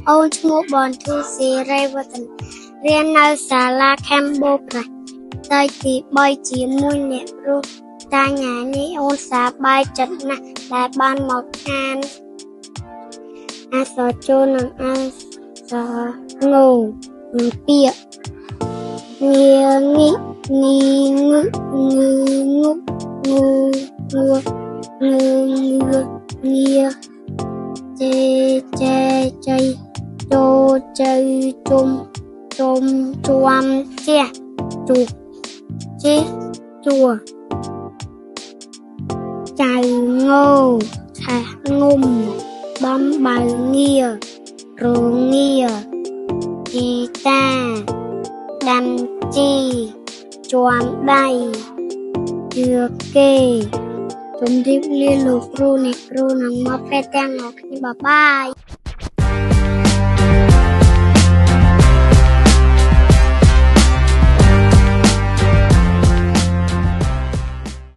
អូនឈ្មោះបនធូស៊ីរ៉េវតនរៀននៅសាលាកម្ពុជាតែទី3ជាមួយអ្នកគ្រូតាញ៉ានេះអូនសប្បាយចិត្តណាស់ដែលបានមកអានអក្សរចូលនិងអក្សរងងនិងពាក្យងាងីងីងឹងឺងុងូងួងឺងឿងាចេចេជ័យចូលជ័យជុំជួមជះជុះចេះជួចៅងោឆះងុំបំបើងារងាជីតាដាំជីជាន់ដៃជឿគេជំរាបលាលោកគ្រូអ្នកគ្រូនឹងមកពេលទាំងអស់គ្នាបាយ